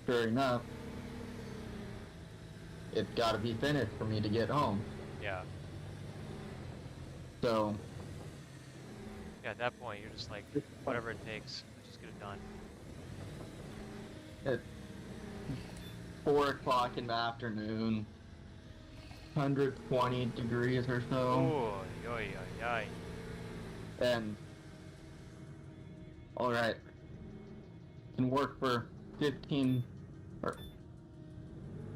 B: sure enough, it's gotta be finished for me to get home.
A: Yeah.
B: So,
A: Yeah, at that point, you're just like, whatever it takes, let's just get it done.
B: it's 4 o'clock in the afternoon. 120 degrees or so.
A: Oh, yoy, yoy, yoy.
B: And, alright, can work for 15, or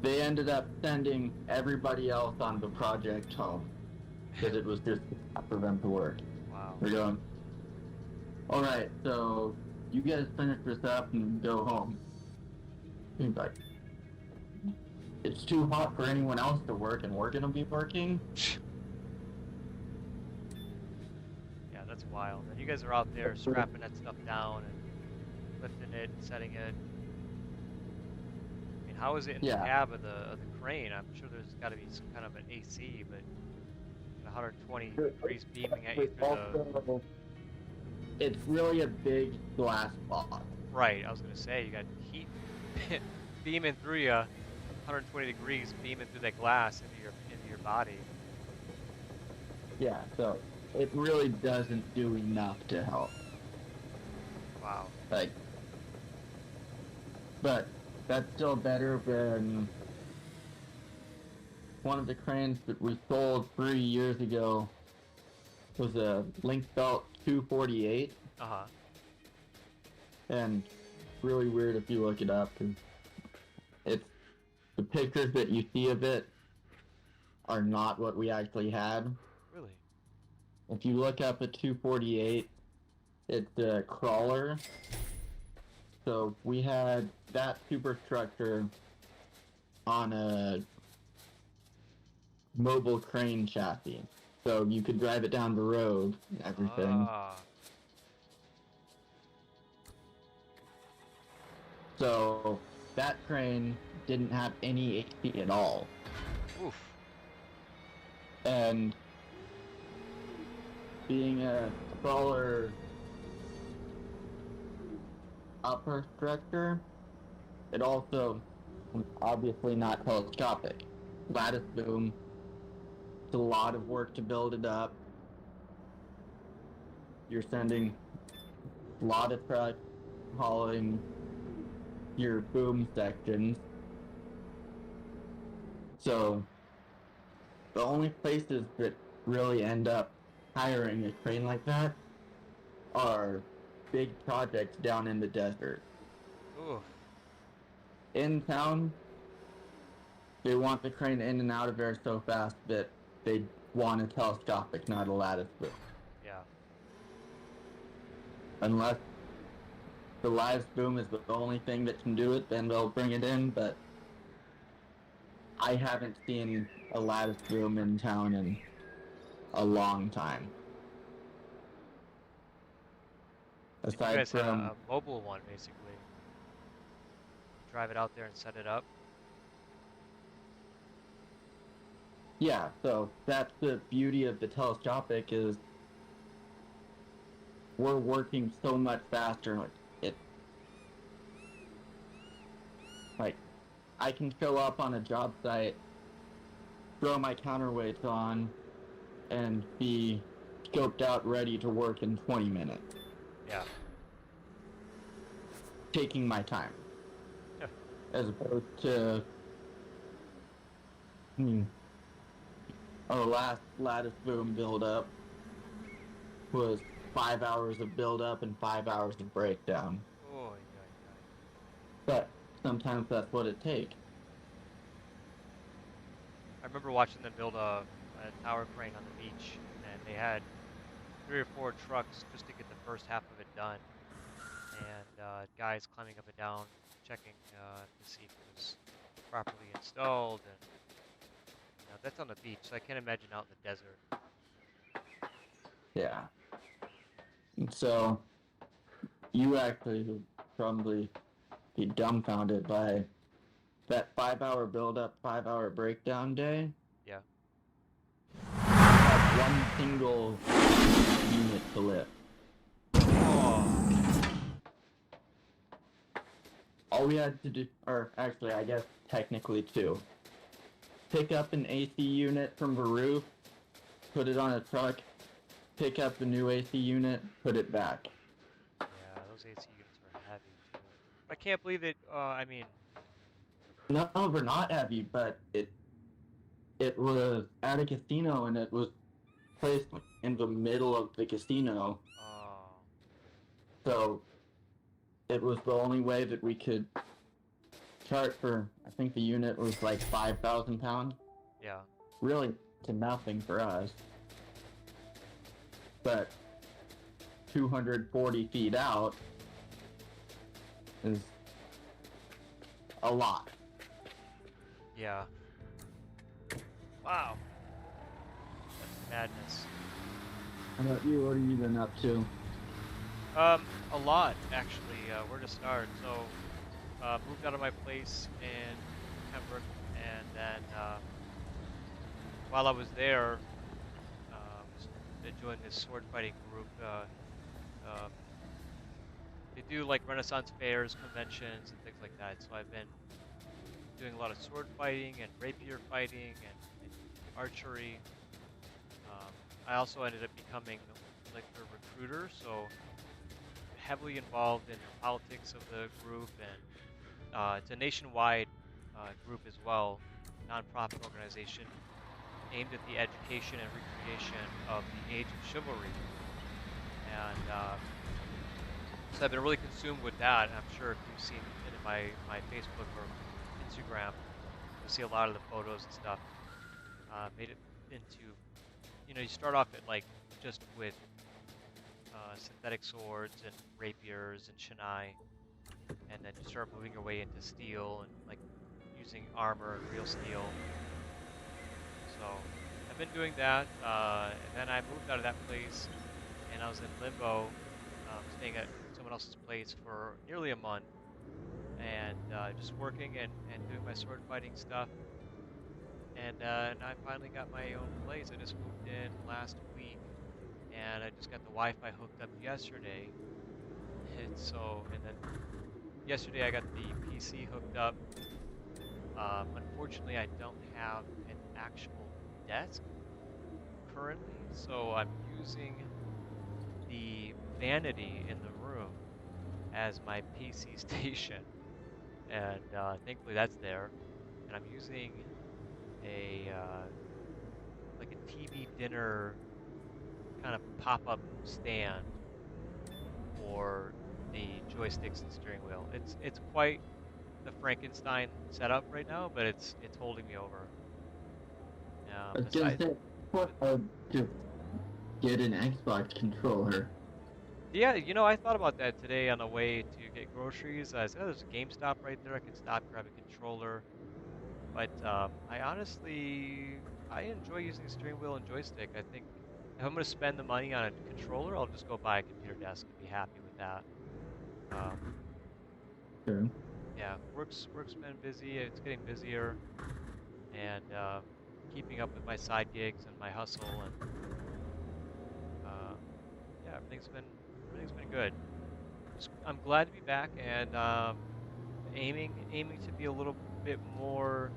B: they ended up sending everybody else on the project home because it was just enough for them to work.
A: Wow.
B: We're going, alright, so you guys finish this up and go home. He's like, it's too hot for anyone else to work and we're gonna be working?
A: Yeah, that's wild. And you guys are out there strapping that stuff down and lifting it and setting it. I mean, how is it in the cab of the crane? I'm sure there's got to be some kind of an AC, but 120 degrees beaming at you through the...
B: It's really a big glass box.
A: Right, I was gonna say, you got heat beaming through you, 120 degrees beaming through that glass into your body.
B: Yeah, so it really doesn't do enough to help.
A: Wow.
B: Like, but that's still better than one of the cranes that we sold 3 years ago was a Link Belt 248.
A: Uh-huh.
B: And really weird if you look it up, because it's the pictures that you see of it are not what we actually had.
A: Really?
B: If you look up a 248, it's a crawler. So we had that superstructure on a mobile crane chassis. So you could drive it down the road and everything.
A: Ah.
B: So that crane didn't have any HP at all.
A: Oof.
B: And being a crawler upper structure, it also was obviously not telescopic. Lattice boom, it's a lot of work to build it up. You're sending a lot of trucks hauling your boom sections. So the only places that really end up hiring a crane like that are big projects down in the desert.
A: Oof.
B: In town, they want the crane in and out of there so fast that they want a telescopic, not a lattice boom.
A: Yeah.
B: Unless the lattice boom is the only thing that can do it, then they'll bring it in, but I haven't seen a lattice boom in town in a long time.
A: So you
B: Aside
A: guys had
B: from
A: a mobile one, basically. Drive it out there and set it up.
B: yeah, so that's the beauty of the telescopic is we're working so much faster. Like I can show up on a job site, throw my counterweights on, and be scoped out ready to work in 20 minutes.
A: Yeah.
B: Taking my time.
A: Yeah.
B: As opposed to our last lattice boom build up was 5 hours of build up and 5 hours of breakdown.
A: Oh,
B: But sometimes that's what it takes.
A: I remember watching them build a tower crane on the beach, and they had 3 or 4 trucks just to get the first half of it done, and guys climbing up and down, checking to see if it was properly installed, and that's on the beach, so I can't imagine out in the desert.
B: Yeah. And so you actually would probably be dumbfounded by that 5 hour build up, 5 hour breakdown day.
A: Yeah.
B: Had one single unit to lift.
A: Oh.
B: All we had to do, or actually I guess technically 2. Pick up an AC unit from the roof, put it on a truck, pick up the new AC unit, put it back.
A: Yeah, those AC units are heavy too. I can't believe it. I mean,
B: No, they're not heavy, but It was at a casino, and it was placed in the middle of the casino.
A: Oh,
B: So it was the only way that we could chart for. I think the unit was like 5,000 pounds.
A: yeah.
B: Really to nothing for us, but 240 feet out is a lot.
A: Yeah. Wow. That's madness.
B: How about you? What have you been up to?
A: A lot actually. Where to start? So, moved out of my place in Pembroke, and then while I was there, was I joined this sword fighting group. Um, they do like Renaissance fairs, conventions, and things like that. So I've been doing a lot of sword fighting and rapier fighting and archery. Um, I also ended up becoming like a recruiter, so heavily involved in the politics of the group, and it's a nationwide group as well, nonprofit organization aimed at the education and recreation of the age of chivalry. And so I've been really consumed with that. And I'm sure if you've seen it in my Facebook or Instagram, you'll see a lot of the photos and stuff. Made it into, you start off at like just with synthetic swords and rapiers and shinai, and then you start moving your way into steel and like using armor and real steel. So I've been doing that, and then I moved out of that place, and I was in limbo, staying at someone else's place for nearly a month, and just working and doing my sword fighting stuff. And I finally got my own place. I just moved in last week, and I just got the Wi-Fi hooked up yesterday. And then yesterday I got the PC hooked up. Unfortunately, I don't have an actual desk currently, so I'm using the vanity in the room as my PC station, and thankfully that's there. And I'm using a like a TV dinner kind of pop-up stand for the joysticks and steering wheel. It's quite the Frankenstein setup right now, but it's holding me over.
B: I was gonna
A: Besides,
B: say, what? Just get an Xbox controller.
A: yeah, I thought about that today on the way to get groceries. I said, oh, there's a GameStop right there. I can stop, grab a controller. But I enjoy using the steering wheel and joystick. I think if I'm going to spend the money on a controller, I'll just go buy a computer desk and be happy with that. Um,
B: True.
A: yeah, work's been busy. It's getting busier, and keeping up with my side gigs and my hustle, and uh, yeah, everything's been good. I'm glad to be back, and aiming to be a little bit more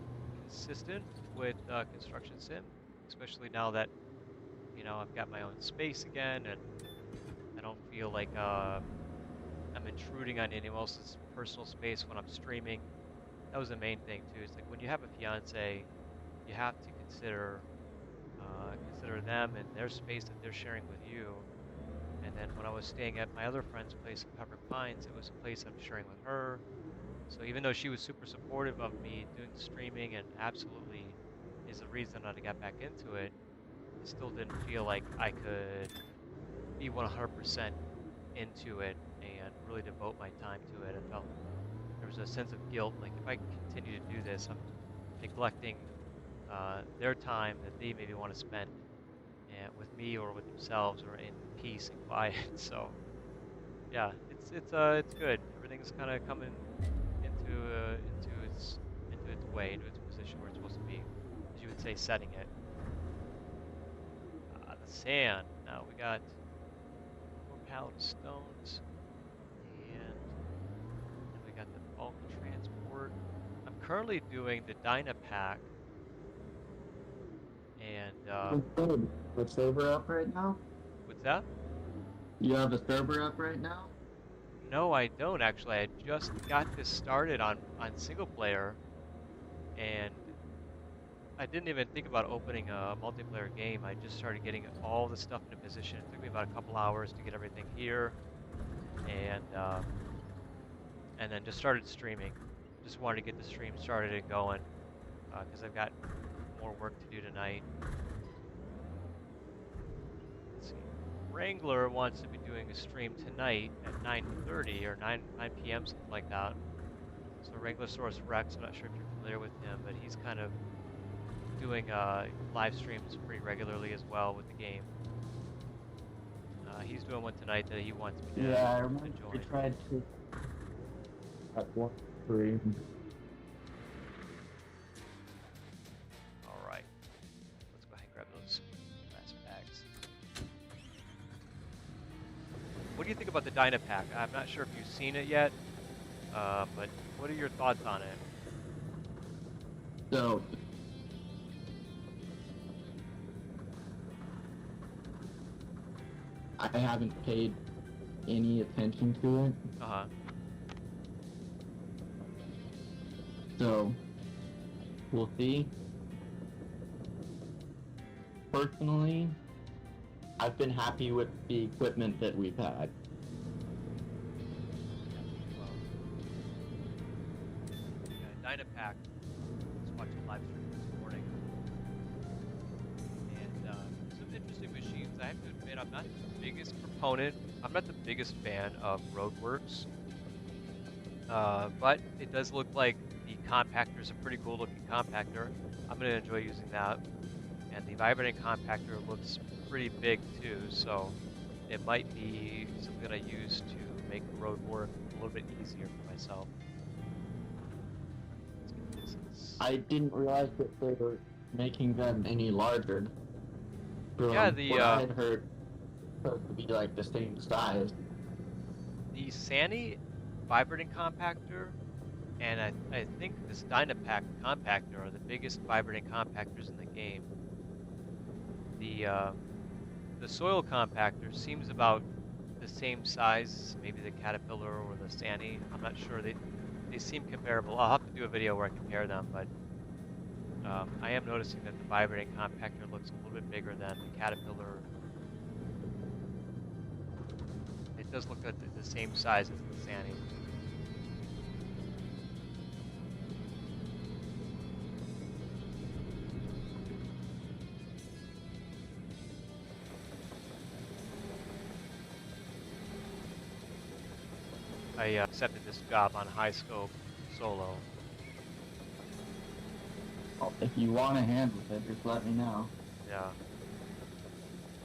A: consistent with construction sim, especially now that I've got my own space again, and I don't feel like I'm intruding on anyone else's personal space when I'm streaming. That was the main thing too. It's like when you have a fiance, you have to consider them and their space that they're sharing with you. And then when I was staying at my other friend's place in Pembroke Pines, it was a place I'm sharing with her. So even though she was super supportive of me doing the streaming and absolutely is the reason that I got back into it, it still didn't feel like I could be 100% into it and really devote my time to it. I felt there was a sense of guilt, like if I continue to do this, I'm neglecting their time that they maybe want to spend with me or with themselves or in peace and quiet. So yeah, it's good. Everything's kind of coming into its way, into its position where it's supposed to be, as you would say, setting it. The sand. Now we got more pallet of stones, and then we got the bulk transport. I'm currently doing the Dynapac, and
B: What's good? The server up right now?
A: what's that?
B: You have a server up right now?
A: No, I don't actually. I just got this started on single player, and I didn't even think about opening a multiplayer game. I just started getting all the stuff into position. It took me about a couple hours to get everything here, and then just started streaming. Just wanted to get the stream started and going because I've got more work to do tonight. Let's see. Wrangler wants to be doing a stream tonight at 9:30 or 9 p.m. something like that. So Wrangler Source Rex, I'm not sure if you're familiar with him, but he's kind of doing live streams pretty regularly as well with the game. He's doing one tonight that he wants me to,
B: Yeah, I remember
A: to
B: we
A: join.
B: tried to at one stream.
A: All right, let's go ahead and grab those last bags. What do you think about the Dynapac? I'm not sure if you've seen it yet, but what are your thoughts on it?
B: So I haven't paid any attention to it.
A: Uh-huh.
B: So we'll see. Personally, I've been happy with the equipment that we've had.
A: Yeah, Dynapac. Just watched a live stream this morning, and some interesting machines. I have to admit, I'm not the biggest proponent. I'm not the biggest fan of Roadworks, but it does look like the compactor is a pretty cool looking compactor. I'm going to enjoy using that, and the vibrating compactor looks pretty big too, so it might be something I use to make road work a little bit easier for myself.
B: I didn't realize that they were making them any larger. From
A: Yeah, the
B: what I had heard, supposed to be like the same size.
A: the Sani vibrating compactor and I think this Dynapac compactor are the biggest vibrating compactors in the game. The soil compactor seems about the same size, maybe the Caterpillar or the Sani. I'm not sure. They seem comparable. I'll have to do a video where I compare them, but I am noticing that the vibrating compactor looks a little bit bigger than the Caterpillar. It does look at the same size as the Sani. I accepted this job on High Scope solo.
B: Well, if you want a hand with it, just let me know.
A: Yeah.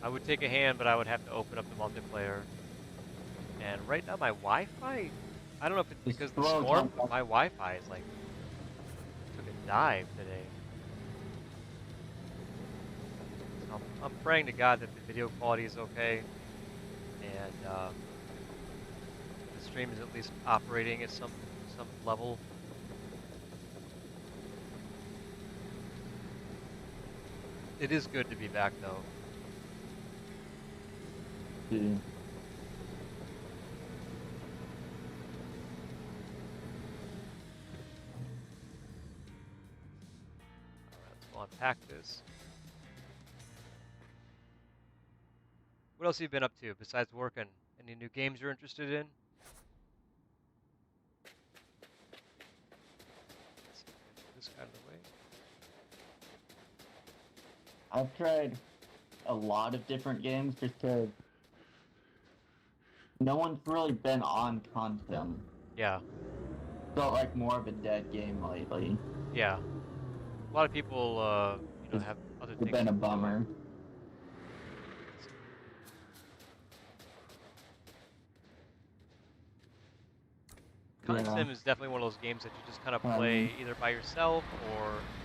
A: I would take a hand, but I would have to open up the multiplayer. And right now my Wi-Fi, I don't know if it's because of the storm, but my Wi-Fi is like, took a dive today. So I'm praying to God that the video quality is okay, and the stream is at least operating at some level. It is good to be back though.
B: Yeah.
A: Alright, let's go unpack this. What else have you been up to besides working? Any new games you're interested in? Let's see, move this out of the way.
B: I've tried a lot of different games just because no one's really been on content.
A: Yeah.
B: Felt like more of a dead game lately.
A: Yeah. A lot of people, you know, have other
B: It's
A: things.
B: been a bummer.
A: Sim is definitely one of those games that you just kind of
B: Yeah.
A: play either by yourself or